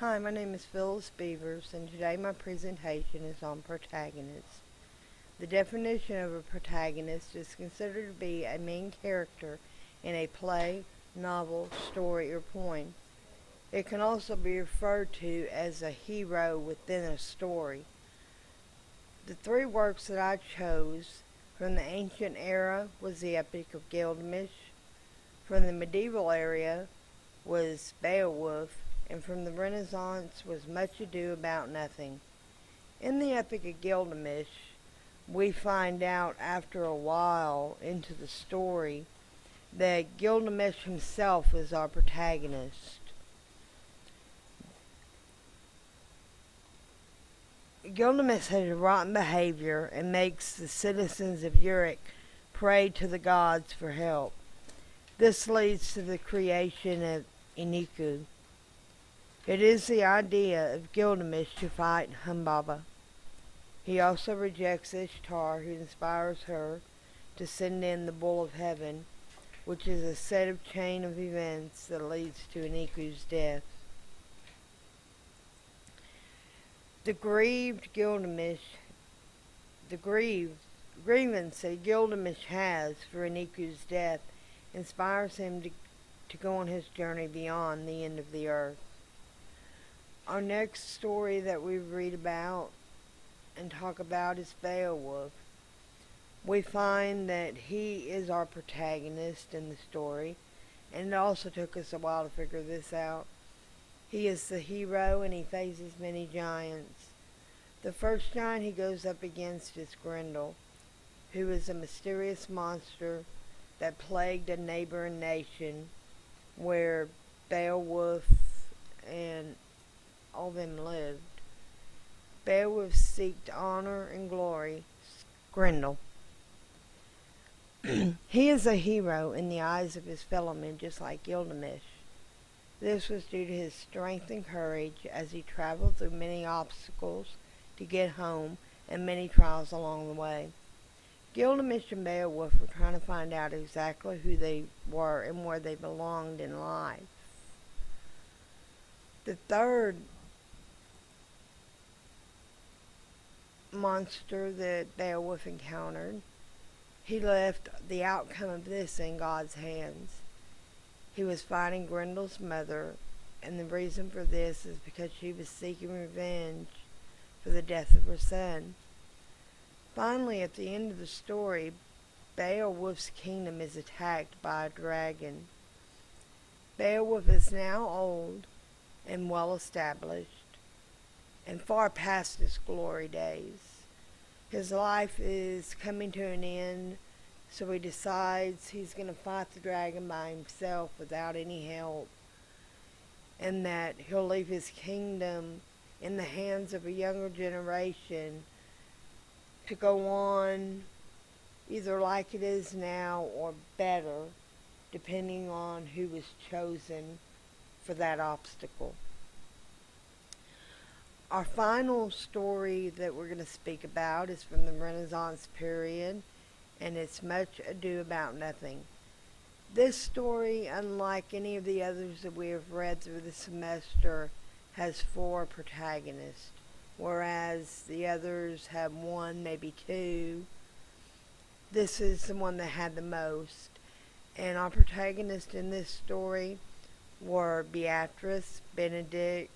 Hi, my name is Phyllis Beavers, and today my presentation is on protagonists. The definition of a protagonist is considered to be a main character in a play, novel, story, or poem. It can also be referred to as a hero within a story. The three works that I chose from the ancient era was the Epic of Gilgamesh, from the medieval era was Beowulf, and from the Renaissance was Much Ado About Nothing. In the Epic of Gilgamesh, we find out after a while into the story that Gilgamesh himself is our protagonist. Gilgamesh has a rotten behavior and makes the citizens of Uruk pray to the gods for help. This leads to the creation of Enkidu. It is the idea of Gilgamesh to fight Humbaba. He also rejects Ishtar, who inspires her to send in the Bull of Heaven, which is a set of chain of events that leads to Enkidu's death. The grievance that Gilgamesh has for Enkidu's death inspires him to go on his journey beyond the end of the earth. Our next story that we read about and talk about is Beowulf. We find that he is our protagonist in the story, and it also took us a while to figure this out. He is the hero and he faces many giants. The first giant he goes up against is Grendel, who is a mysterious monster that plagued a neighboring nation where Beowulf and all of them lived. Beowulf seeked honor and glory. Grendel. He is a hero in the eyes of his fellow men, just like Gilgamesh. This was due to his strength and courage as he traveled through many obstacles to get home and many trials along the way. Gilgamesh and Beowulf were trying to find out exactly who they were and where they belonged in life. The third monster that Beowulf encountered, he left the outcome of this in God's hands. He was fighting Grendel's mother, and the reason for this is because she was seeking revenge for the death of her son. Finally, at the end of the story, Beowulf's kingdom is attacked by a dragon. Beowulf is now old and well established and far past his glory days. His life is coming to an end, so he decides he's going to fight the dragon by himself without any help, and that he'll leave his kingdom in the hands of a younger generation to go on either like it is now or better, depending on who was chosen for that obstacle. Our final story that we're going to speak about is from the Renaissance period, and it's Much Ado About Nothing. This story, unlike any of the others that we have read through the semester, has 4 protagonists, whereas the others have 1, maybe 2. This is the one that had the most. And our protagonists in this story were Beatrice, Benedict,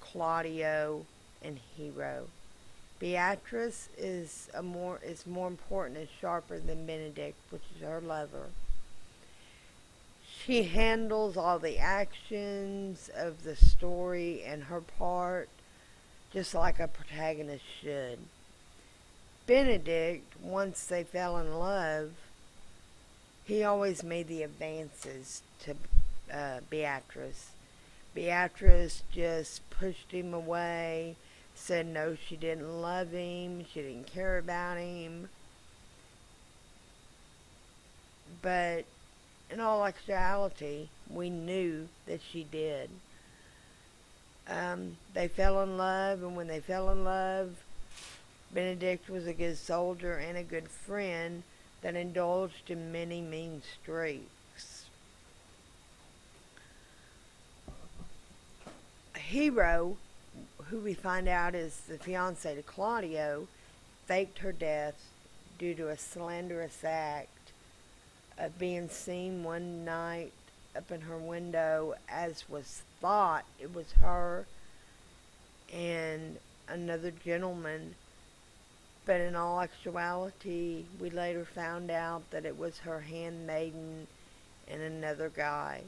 Claudio, and Hero. Beatrice is more important and sharper than Benedict, which is her lover. She handles all the actions of the story and her part just like a protagonist should. Benedict, once they fell in love, he always made the advances to Beatrice. Beatrice just pushed him away, said no, she didn't love him, she didn't care about him. But in all actuality, we knew that she did. They fell in love, and when they fell in love, Benedict was a good soldier and a good friend that indulged in many mean streaks. Hero, who we find out is the fiance to Claudio, faked her death due to a slanderous act of being seen one night up in her window, as was thought it was her and another gentleman. But in all actuality, we later found out that it was her handmaiden and another guy,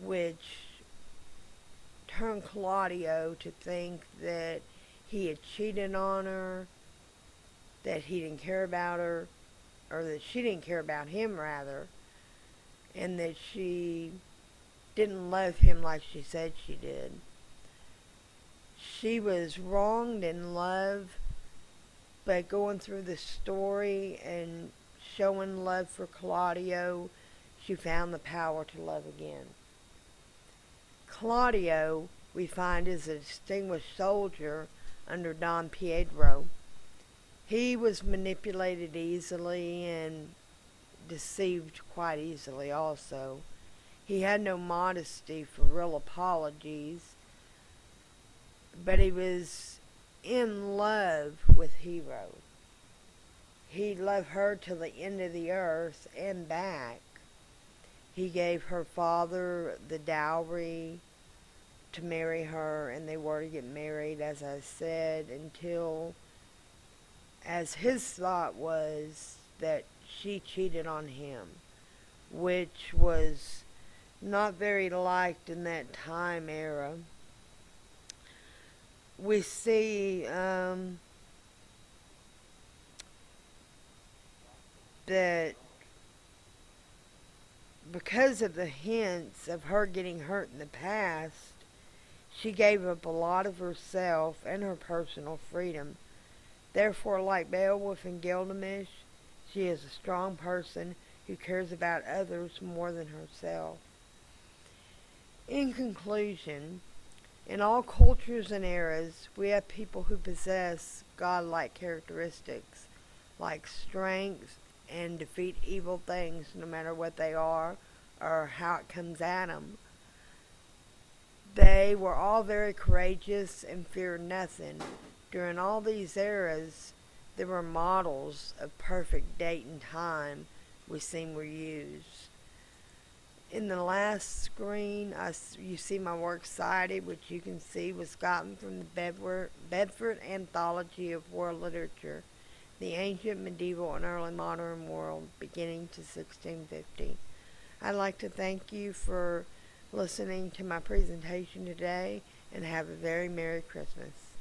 which turned Claudio to think that he had cheated on her, that he didn't care about her, or that she didn't care about him, rather, and that she didn't love him like she said she did. She was wronged in love, but going through the story and showing love for Claudio, she found the power to love again. Claudio, we find, is a distinguished soldier under Don Pietro. He was manipulated easily and deceived quite easily also. He had no modesty for real apologies, but he was in love with Hero. He loved her till the end of the earth and back. He gave her father the dowry to marry her, and they were to get married, as I said, until, as his thought was, that she cheated on him, which was not very liked in that time era. We see that because of the hints of her getting hurt in the past, she gave up a lot of herself and her personal freedom. Therefore, like Beowulf and Gilgamesh, she is a strong person who cares about others more than herself. In conclusion, in all cultures and eras, we have people who possess godlike characteristics, like strength and defeat evil things no matter what they are or how it comes at them. They were all very courageous and feared nothing. During all these eras, there were models of perfect date and time we seen were used. In the last screen, you see my works cited, which you can see was gotten from the Bedford Anthology of World Literature, the Ancient, Medieval, and Early Modern World, beginning to 1650. I'd like to thank you for listening to my presentation today, and have a very Merry Christmas.